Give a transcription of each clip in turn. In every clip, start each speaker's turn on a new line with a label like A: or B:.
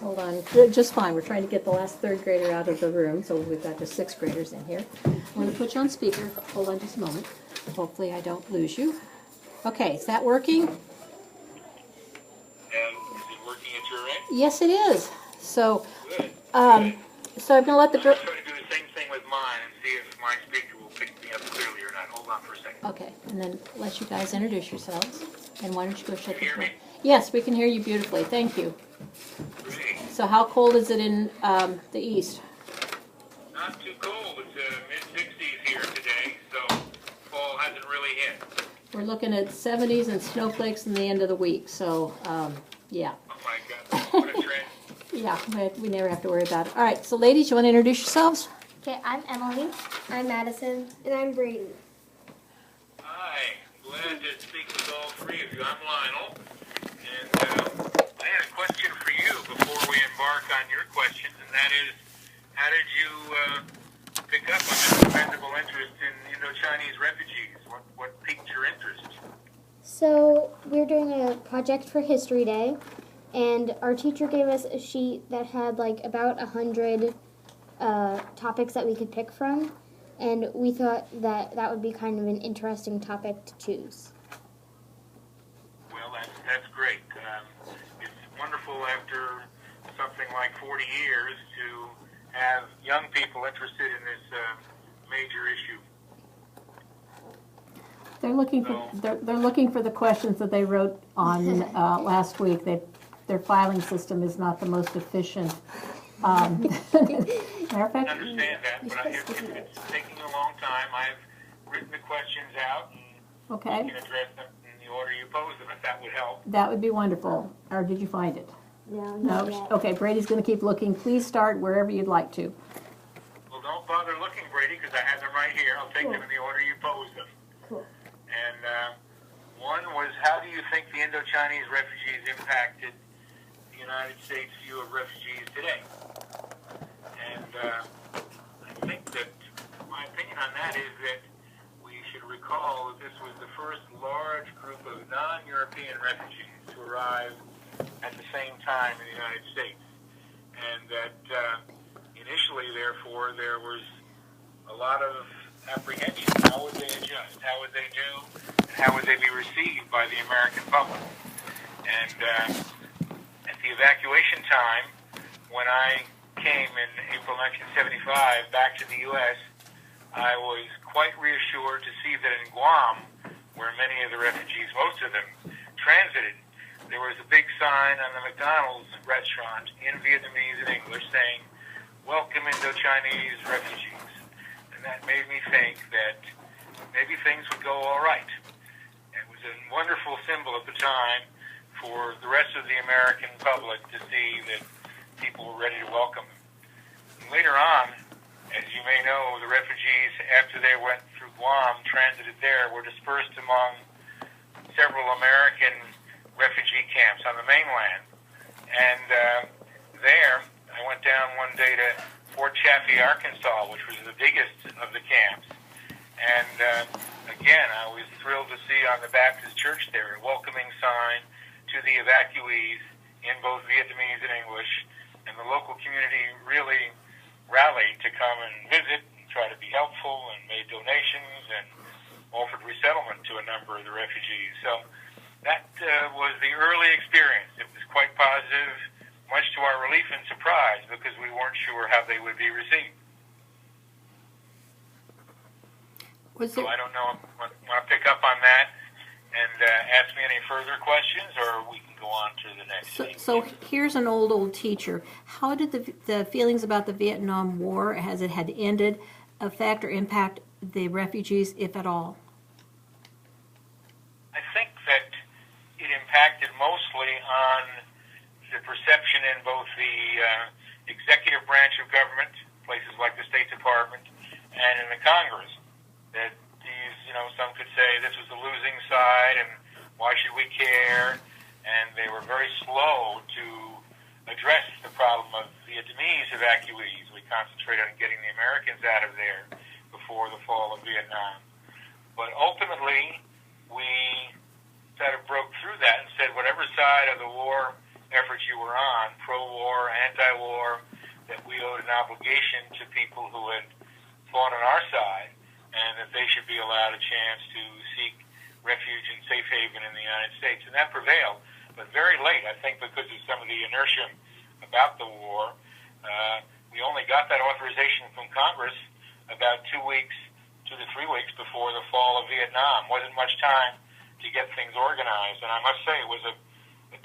A: Hold on. Just fine. We're trying to get the last third grader out of the room, so we've got the sixth graders in here. I'm going to put you on speaker. Hold on just a moment. Hopefully I don't lose you. Okay, is that working?
B: Is it working at your end?
A: Yes, it is. So,
B: Good.
A: so I'm going to let the
B: I'm
A: girl...
B: going to try to do the same thing with mine and see if my speaker will pick me up clearly or not. Hold on for a second.
A: Okay, and then let you guys introduce yourselves. And why don't you go shut the
B: Can you
A: door?
B: hear me?
A: Yes, we can hear you beautifully. Thank you.
B: Great.
A: So how cold is it in the east?
B: Not too cold. It's mid-60s here today, so fall hasn't really hit.
A: We're looking at 70s and snowflakes in the end of the week, so yeah.
B: Oh my God, what a trend.
A: Yeah, we never have to worry about it. All right, so ladies, you want to introduce yourselves?
C: Okay, I'm Emily.
D: I'm Madison. And I'm Brayden.
B: Hi, glad to speak with all three of you. I'm Lionel, and I had a question for you before we embark on your questions, and that is, how did you pick up on this commendable interest in Indo-Chinese refugees? What piqued your interest?
D: So we're doing a project for History Day, and our teacher gave us a sheet that had like about 100 topics that we could pick from, and we thought that that would be kind of an interesting topic to choose.
B: Well, that's great. It's wonderful after something like 40 years to have young people interested in this major issue.
A: They're looking for they're looking for the questions that they wrote on last week. Their filing system is not the most efficient. Matter of fact,
B: I understand that, but it's taking a long time. I've written the questions out, and
A: okay,
B: you can address them in the order you pose them, if that would help.
A: that would be wonderful. Or did you find it?
D: No,
A: No.
D: not yet.
A: Okay, Brady's going to keep looking. Please start wherever you'd like to.
B: Well, don't bother looking, Brady, because I have them right here. I'll take
D: Cool.
B: them in the order you pose them.
D: Cool.
B: And one was, how do you think the Indo-Chinese refugees impacted the United States' view of refugees today? And I think that my opinion on that is that we should recall that this was the first large group of non-European refugees to arrive at the same time in the United States. And that initially, therefore, there was a lot of apprehension. How would they adjust? How would they do? And how would they be received by the American public? And at the evacuation time, when I came in April 1975 back to the U.S., I was quite reassured to see that in Guam, where many of the refugees, most of them, transited, there was a big sign on the McDonald's restaurant in Vietnamese and English saying, "Welcome Indo-Chinese refugees." And that made me think that maybe things would go all right. It was a wonderful symbol at the time for the rest of the American public to see that people were ready to welcome them. And later on, as you may know, the refugees, after they went through Guam, transited there, were dispersed among several American refugee camps on the mainland. And there, I went down one day to Fort Chaffee, Arkansas, which was the biggest of the camps. And again, I was thrilled to see on the Baptist church there a welcoming sign to the evacuees in both Vietnamese and English. And the local community really rallied to come and visit and try to be helpful and made donations and offered resettlement to a number of the refugees. So that was the early experience. It was quite positive, much to our relief and surprise, because we weren't sure how they would be received. So I don't know if you want to pick up on that and ask me any further questions, or we can go on to the next thing.
A: So here's an old teacher. How did the feelings about the Vietnam War, as it had ended, affect or impact the refugees, if at all?
B: I think that it impacted mostly on the perception in both the executive branch of government, places like the State Department, and in the Congress, that these, some could say this was the losing side and why should we care? And they were very slow to address the problem of Vietnamese evacuees. We concentrated on getting the Americans out of there before the fall of Vietnam. But ultimately, we sort of broke through that and said whatever side of the war efforts you were on, pro-war, anti-war, that we owed an obligation to people who had fought on our side, and that they should be allowed a chance to seek refuge and safe haven in the United States. And that prevailed, but very late, I think, because of some of the inertia about the war. We only got that authorization from Congress about 2 to 3 weeks before the fall of Vietnam. Wasn't much time to get things organized, and I must say it was a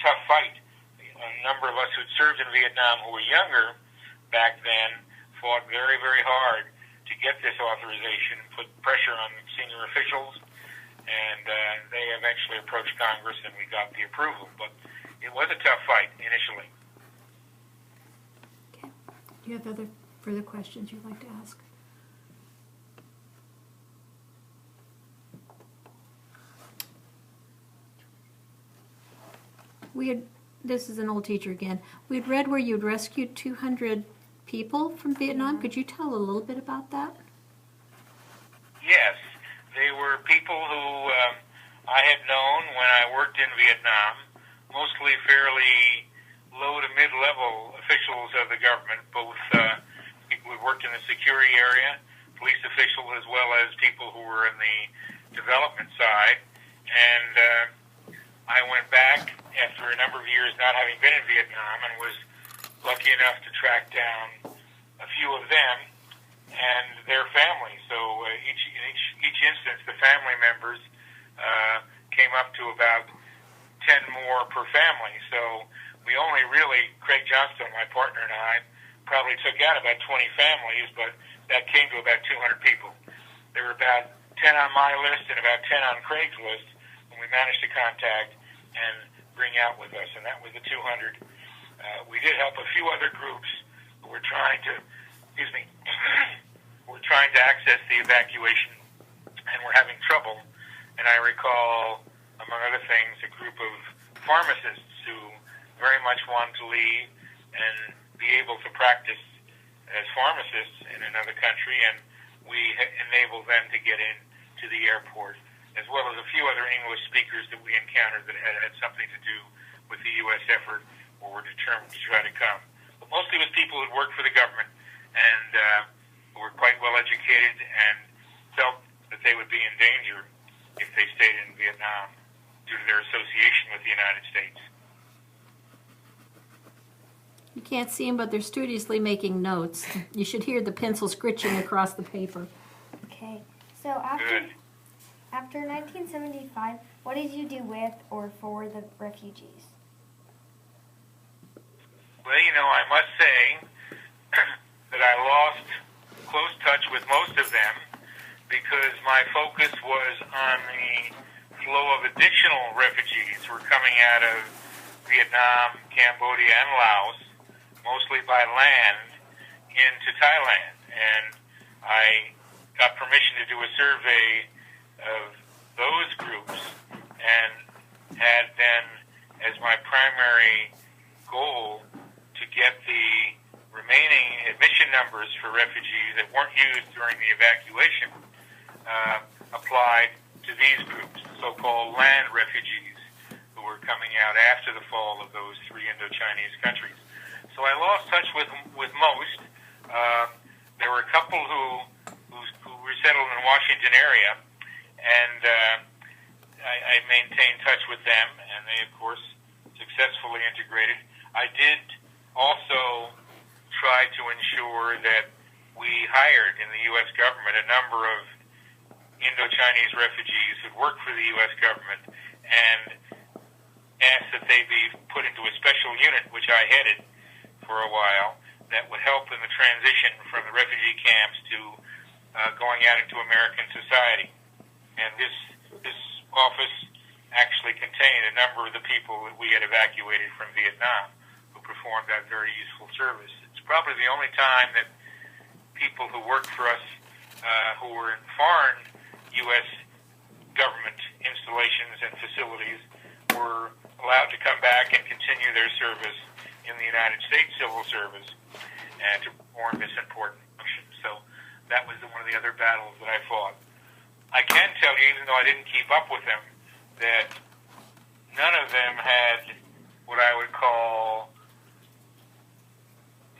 B: tough fight. A number of us who'd served in Vietnam who were younger back then fought very, very hard to get this authorization and put pressure on senior officials, and they eventually approached Congress and we got the approval. But it was a tough fight initially.
A: Okay. Do you have further questions you'd like to ask? This is an old teacher again. We'd read where you'd rescued 200 people from Vietnam. Could you tell a little bit about that?
B: Yes, they were people who I had known when I worked in Vietnam, mostly fairly low to mid-level officials of the government, both people who worked in the security area, police officials, as well as people who were in the development side. And I went back after a number of years not having been in Vietnam and was lucky enough to track down a few of them and their families. So each instance, the family members came up to about 10 more per family. So we only really, Craig Johnston, my partner, and I, probably took out about 20 families, but that came to about 200 people. There were about 10 on my list and about 10 on Craig's list when we managed to contact and bring out with us, and that was the 200. We did help a few other groups who were trying to, were trying to access the evacuation and were having trouble. And I recall, among other things, a group of pharmacists who very much wanted to leave and be able to practice as pharmacists in another country, and we enabled them to get in to the airport, as well as a few other English speakers that we encountered that had something to do with the U.S. effort or were determined to try to come. But mostly it was people who worked for the government and who were quite well educated and felt that they would be in danger if they stayed in Vietnam due to their association with the United States.
A: You can't see them, but they're studiously making notes. You should hear the pencil scritching across the paper.
C: Okay, so after 1975, what did you do with or for the refugees?
B: Well, I must say that I lost close touch with most of them because my focus was on the flow of additional refugees who were coming out of Vietnam, Cambodia, and Laos, mostly by land, into Thailand. And I got permission to do a survey of those groups and had then as my primary goal to get the remaining admission numbers for refugees that weren't used during the evacuation applied to these groups, so-called land refugees who were coming out after the fall of those three Indo-Chinese countries. So I lost touch with most. There were a couple who resettled in the Washington area, and I maintained touch with them, and they, of course, successfully integrated. I did also try to ensure that we hired in the U.S. government a number of Indo-Chinese refugees who'd worked for the U.S. government and asked that they be put into a special unit, which I headed for a while, that would help in the transition from the refugee camps to going out into American society. And this office actually contained a number of the people that we had evacuated from Vietnam who performed that very useful service. It's probably the only time that people who worked for us who were in foreign U.S. government installations and facilities were allowed to come back and continue their service in the United States Civil Service and to perform this important function. So that was one of the other battles that I fought. I can tell you, even though I didn't keep up with them, that none of them had what I would call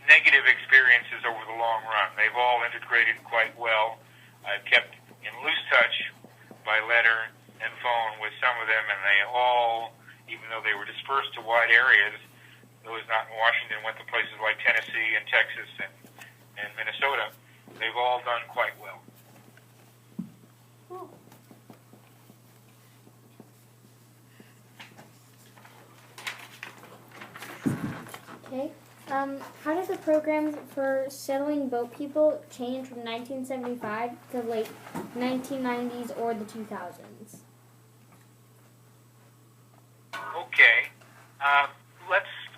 B: negative experiences over the long run. They've all integrated quite well. I've kept in loose touch by letter and phone with some of them, and they all, even though they were dispersed to wide areas, those not in Washington went to places like Tennessee and Texas and Minnesota, they've all done quite well.
C: Cool.
D: Okay. How did the programs for settling boat people change from 1975 to late 1990s or the 2000s?
B: Okay.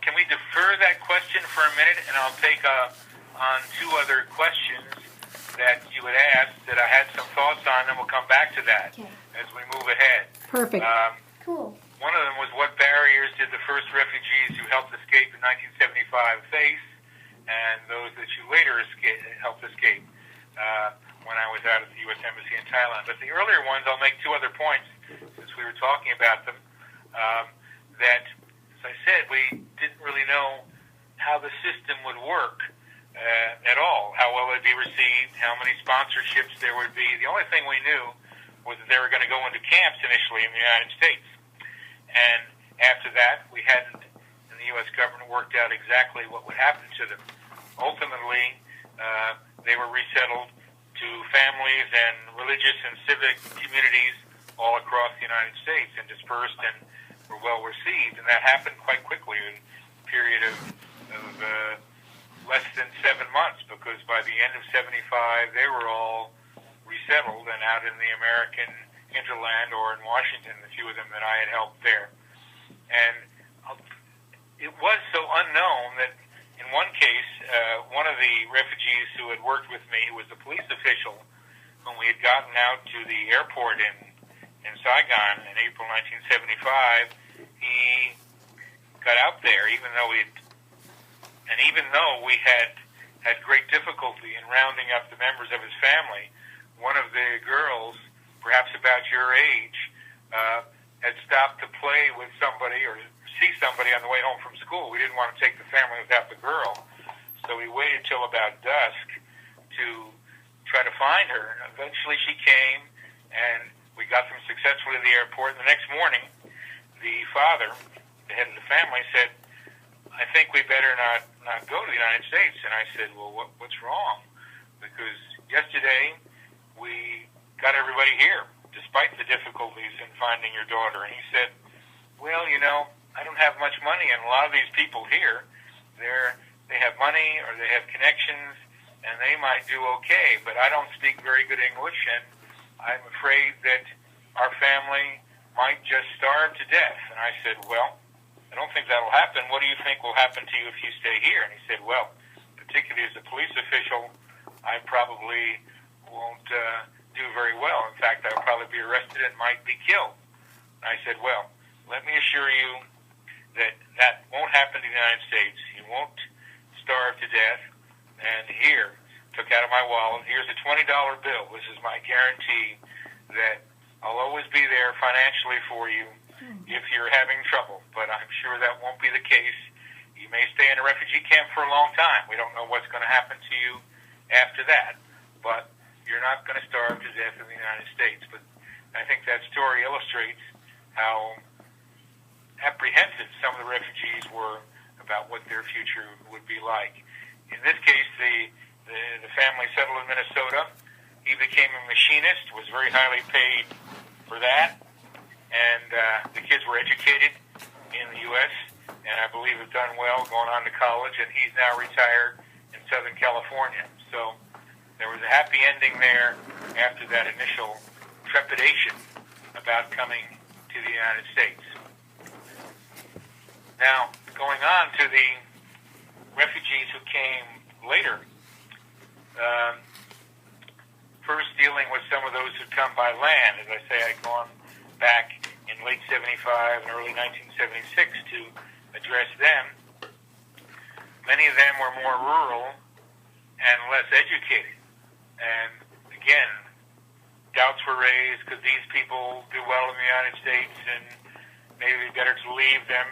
B: Can we defer that question for a minute, and I'll take on two other questions that you had asked that I had some thoughts on, and we'll come back to that as we move ahead.
A: Perfect.
D: Cool.
B: One of them was, what barriers did the first refugees who helped escape in 1975 face, and those that you later helped escape when I was out at the U.S. Embassy in Thailand. But the earlier ones, I'll make two other points, since we were talking about them, that, as I said, we didn't really know how the system would work at all, how well it would be received, how many sponsorships there would be. The only thing we knew was that they were going to go into camps initially in the United States. And after that, we hadn't, in the U.S. government, worked out exactly what would happen to them. Ultimately, they were resettled to families and religious and civic communities all across the United States and dispersed and were well received. And that happened quite quickly in a period of less than 7 months, because by the end of 75, they were all resettled and out in the American hinterland or in Washington, the few of them that I had helped there. And it was so unknown that in one case, one of the refugees who had worked with me, who was a police official, whom we had gotten out to the airport in Saigon in April 1975, he got out there, even though we had great difficulty in rounding up the members of his family. One of the girls, perhaps about your age, had stopped to play with somebody or see somebody on the way home from school. We didn't want to take the family without the girl, so we waited till about dusk to try to find her. And eventually she came, and we got them successfully to the airport. And the next morning, the father, the head of the family, said, "I think we better not go to the United States." And I said, "Well, what's wrong?" Because yesterday we got everybody here, despite the difficulties in finding your daughter. And he said, "Well, I don't have much money, and a lot of these people here, they have money or they have connections, and they might do okay, but I don't speak very good English, and I'm afraid that our family might just starve to death." And I said, "Well, I don't think that'll happen. What do you think will happen to you if you stay here?" And he said, "Well, particularly as a police official, I probably won't do very well. In fact, I'll probably be arrested and might be killed." And I said, "Well, let me assure you that won't happen to the United States. You won't starve to death. And here," took out of my wallet, "here's a $20 bill. This is my guarantee that I'll always be there financially for you if you're having trouble. But I'm sure that won't be the case. You may stay in a refugee camp for a long time. We don't know what's going to happen to you after that. But you're not going to starve to death in the United States." But I think that story illustrates how apprehensive some of the refugees were about what their future would be like. In this case, the family settled in Minnesota. He became a machinist, was very highly paid for that, and the kids were educated in the U.S., and I believe have done well, going on to college, and he's now retired in Southern California. So there was a happy ending there after that initial trepidation about coming to the United States. Now, going on to the refugees who came later, first dealing with some of those who come by land. As I say, I'd gone back in late 75 and early 1976 to address them. Many of them were more rural and less educated. And again, doubts were raised, could these people do well in the United States, and maybe it'd be better to leave them